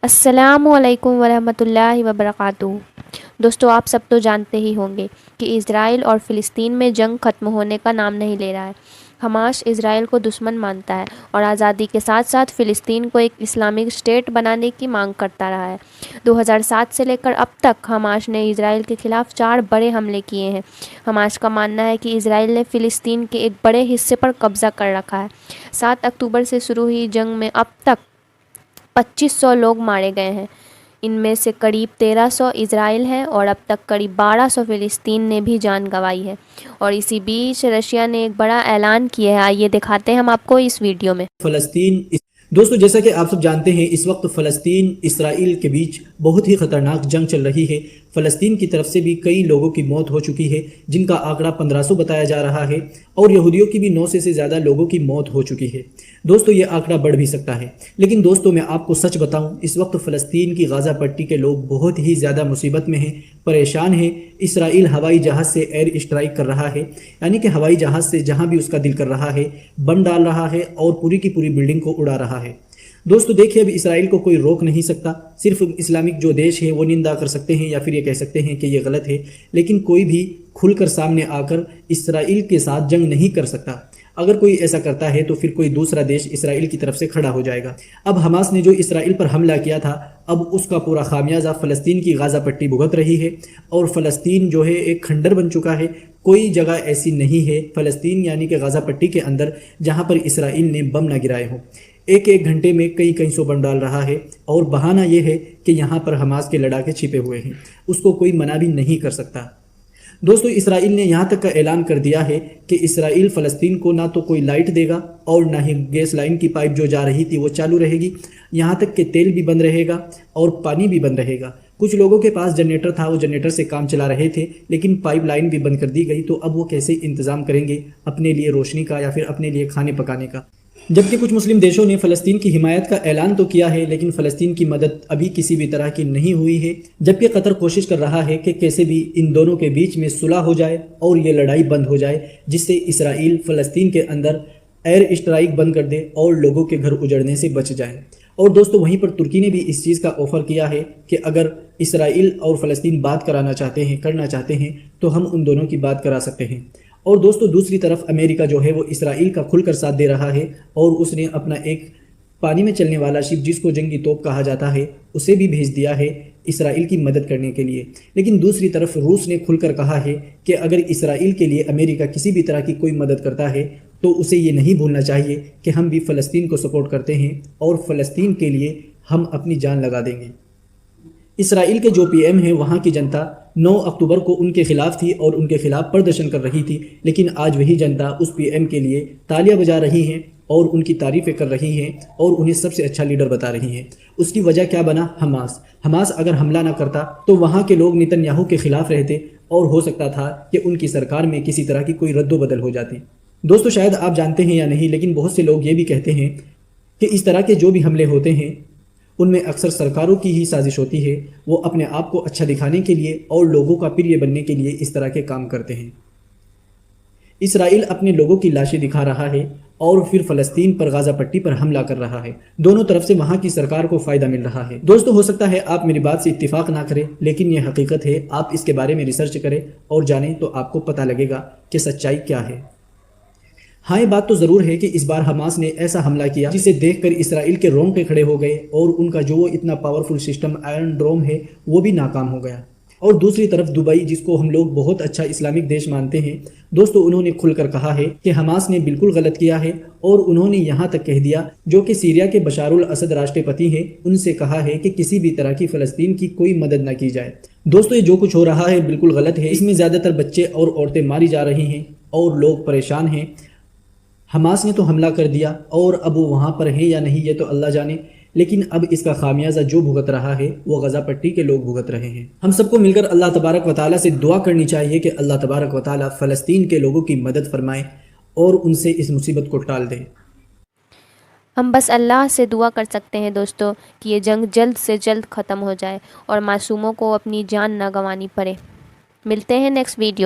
السلام علیکم ورحمۃ اللہ وبرکاتہ۔ دوستو، آپ سب تو جانتے ہی ہوں گے کہ اسرائیل اور فلسطین میں جنگ ختم ہونے کا نام نہیں لے رہا ہے۔ حماس اسرائیل کو دشمن مانتا ہے اور آزادی کے ساتھ ساتھ فلسطین کو ایک اسلامک اسٹیٹ بنانے کی مانگ کرتا رہا ہے۔ 2007 سے لے کر اب تک حماس نے اسرائیل کے خلاف 4 بڑے حملے کیے ہیں۔ حماس کا ماننا ہے کہ اسرائیل نے فلسطین کے ایک بڑے حصے پر قبضہ کر رکھا ہے۔ 7 اکتوبر سے شروع ہوئی جنگ میں اب تک 2500 لوگ مارے گئے ہیں۔ ان میں سے قریب 1300 اسرائیل ہیں اور اب تک قریب 1200 فلسطین نے بھی جان گنوائی ہے۔ اور اسی بیچ رشیا نے ایک بڑا اعلان کیا ہے، آئیے دکھاتے ہیں ہم آپ کو اس ویڈیو میں۔ فلسطین دوستو، جیسا کہ آپ سب جانتے ہیں، اس وقت فلسطین اسرائیل کے بیچ بہت ہی خطرناک جنگ چل رہی ہے۔ فلسطین کی طرف سے بھی کئی لوگوں کی موت ہو چکی ہے، جن کا آنکڑا 1500 بتایا جا رہا ہے، اور یہودیوں کی بھی 900 سے زیادہ لوگوں کی موت ہو چکی ہے۔ دوستو، یہ آنکڑا بڑھ بھی سکتا ہے، لیکن دوستو میں آپ کو سچ بتاؤں، اس وقت فلسطین کی غزہ پٹی کے لوگ بہت ہی زیادہ مصیبت میں ہیں، پریشان ہیں۔ اسرائیل ہوائی جہاز سے ایئر اسٹرائک کر رہا ہے، یعنی کہ ہوائی جہاز سے جہاں بھی اس کا دل کر رہا ہے بم ڈال رہا ہے اور پوری کی پوری بلڈنگ کو اڑا رہا ہے۔ دوستو دیکھیے، اب اسرائیل کو کوئی روک نہیں سکتا، صرف اسلامک جو دیش ہے وہ نندا کر سکتے ہیں یا پھر یہ کہہ سکتے ہیں کہ یہ غلط ہے، لیکن کوئی بھی کھل کر سامنے آ کر اسرائیل کے ساتھ جنگ نہیں کر سکتا۔ اگر کوئی ایسا کرتا ہے تو پھر کوئی دوسرا دیش اسرائیل کی طرف سے کھڑا ہو جائے گا۔ اب حماس نے جو اسرائیل پر حملہ کیا تھا، اب اس کا پورا خامیازہ فلسطین کی غزہ پٹی بھگت رہی ہے، اور فلسطین جو ہے ایک کھنڈر بن چکا ہے۔ کوئی جگہ ایسی نہیں ہے فلسطین یعنی کہ غزہ پٹی کے اندر جہاں پر اسرائیل نے بم نہ گرائے ہوں۔ ایک گھنٹے میں کئی سو بم ڈال رہا ہے، اور بہانہ یہ ہے کہ یہاں پر حماس کے لڑاکے چھپے ہوئے ہیں، اس کو کوئی منع بھی نہیں کر سکتا۔ دوستو، اسرائیل نے یہاں تک کا اعلان کر دیا ہے کہ اسرائیل فلسطین کو نہ تو کوئی لائٹ دے گا اور نہ ہی گیس لائن کی پائپ جو جا رہی تھی وہ چالو رہے گی، یہاں تک کہ تیل بھی بند رہے گا اور پانی بھی بند رہے گا۔ کچھ لوگوں کے پاس جنریٹر تھا، وہ جنریٹر سے کام چلا رہے تھے، لیکن پائپ لائن بھی بند کر دی گئی، تو اب وہ کیسے انتظام کریں گے اپنے لیے روشنی کا یا پھر اپنے لیے کھانے پکانے کا؟ جبکہ کچھ مسلم دیشوں نے فلسطین کی حمایت کا اعلان تو کیا ہے، لیکن فلسطین کی مدد ابھی کسی بھی طرح کی نہیں ہوئی ہے، جبکہ قطر کوشش کر رہا ہے کہ کیسے بھی ان دونوں کے بیچ میں صلح ہو جائے اور یہ لڑائی بند ہو جائے، جس سے اسرائیل فلسطین کے اندر ایئر اسٹرائک بند کر دے اور لوگوں کے گھر اجڑنے سے بچ جائے۔ اور دوستو، وہیں پر ترکی نے بھی اس چیز کا آفر کیا ہے کہ اگر اسرائیل اور فلسطین بات کرنا چاہتے ہیں تو ہم ان دونوں کی بات کرا سکتے ہیں۔ اور دوستو، دوسری طرف امریکہ جو ہے وہ اسرائیل کا کھل کر ساتھ دے رہا ہے، اور اس نے اپنا ایک پانی میں چلنے والا شپ، جس کو جنگی توپ کہا جاتا ہے، اسے بھی بھیج دیا ہے اسرائیل کی مدد کرنے کے لیے۔ لیکن دوسری طرف روس نے کھل کر کہا ہے کہ اگر اسرائیل کے لیے امریکہ کسی بھی طرح کی کوئی مدد کرتا ہے تو اسے یہ نہیں بھولنا چاہیے کہ ہم بھی فلسطین کو سپورٹ کرتے ہیں اور فلسطین کے لیے ہم اپنی جان لگا دیں گے۔ اسرائیل کے جو پی ایم ہیں، وہاں کی جنتا 9 اکتوبر کو ان کے خلاف تھی اور ان کے خلاف پردرشن کر رہی تھی، لیکن آج وہی جنتا اس پی ایم کے لیے تالیاں بجا رہی ہیں اور ان کی تعریفیں کر رہی ہیں اور انہیں سب سے اچھا لیڈر بتا رہی ہیں۔ اس کی وجہ کیا بنا؟ حماس اگر حملہ نہ کرتا تو وہاں کے لوگ نتن یاہو کے خلاف رہتے، اور ہو سکتا تھا کہ ان کی سرکار میں کسی طرح کی کوئی رد و بدل ہو جاتی۔ دوستو، شاید آپ جانتے ہیں یا نہیں، لیکن بہت سے لوگ یہ بھی کہتے ہیں کہ اس طرح کے جو بھی حملے ہوتے ہیں ان میں اکثر سرکاروں کی ہی سازش ہوتی ہے، وہ اپنے آپ کو اچھا دکھانے کے لیے اور لوگوں کا پریہ بننے کے لیے اس طرح کے کام کرتے ہیں۔ اسرائیل اپنے لوگوں کی لاشیں دکھا رہا ہے اور پھر فلسطین پر غزہ پٹی پر حملہ کر رہا ہے، دونوں طرف سے وہاں کی سرکار کو فائدہ مل رہا ہے۔ دوستو، ہو سکتا ہے آپ میری بات سے اتفاق نہ کریں، لیکن یہ حقیقت ہے، آپ اس کے بارے میں ریسرچ کریں اور جانیں تو آپ کو پتہ لگے گا کہ سچائی کیا ہے۔ ہاں، یہ بات تو ضرور ہے کہ اس بار حماس نے ایسا حملہ کیا جسے دیکھ کر اسرائیل کے رونگٹے کھڑے ہو گئے، اور ان کا جو اتنا پاورفل سسٹم آئرن ڈروم ہے وہ بھی ناکام ہو گیا۔ اور دوسری طرف دبئی، جس کو ہم لوگ بہت اچھا اسلامک دیش مانتے ہیں، دوستو انہوں نے کھل کر کہا ہے کہ حماس نے بالکل غلط کیا ہے، اور انہوں نے یہاں تک کہہ دیا، جو کہ سیریا کے بشار الاسد راشٹرپتی ہیں، ان سے کہا ہے کہ کسی بھی طرح کی فلسطین کی کوئی مدد نہ کی جائے۔ دوستو، یہ جو کچھ ہو رہا ہے بالکل غلط ہے، اس میں زیادہ تر بچے اور عورتیں ماری جا رہی ہیں اور لوگ پریشان ہیں۔ حماس نے تو حملہ کر دیا، اور اب وہ وہاں پر ہیں یا نہیں یہ تو اللہ جانے، لیکن اب اس کا خامیازہ جو بھگت رہا ہے وہ غزہ پٹی کے لوگ بھگت رہے ہیں۔ ہم سب کو مل کر اللہ تبارک و تعالیٰ سے دعا کرنی چاہیے کہ اللہ تبارک و تعالیٰ فلسطین کے لوگوں کی مدد فرمائے اور ان سے اس مصیبت کو ٹال دے۔ ہم بس اللہ سے دعا کر سکتے ہیں دوستو کہ یہ جنگ جلد سے جلد ختم ہو جائے اور معصوموں کو اپنی جان نہ گنوانی پڑے۔ ملتے ہیں نیکسٹ ویڈیو میں۔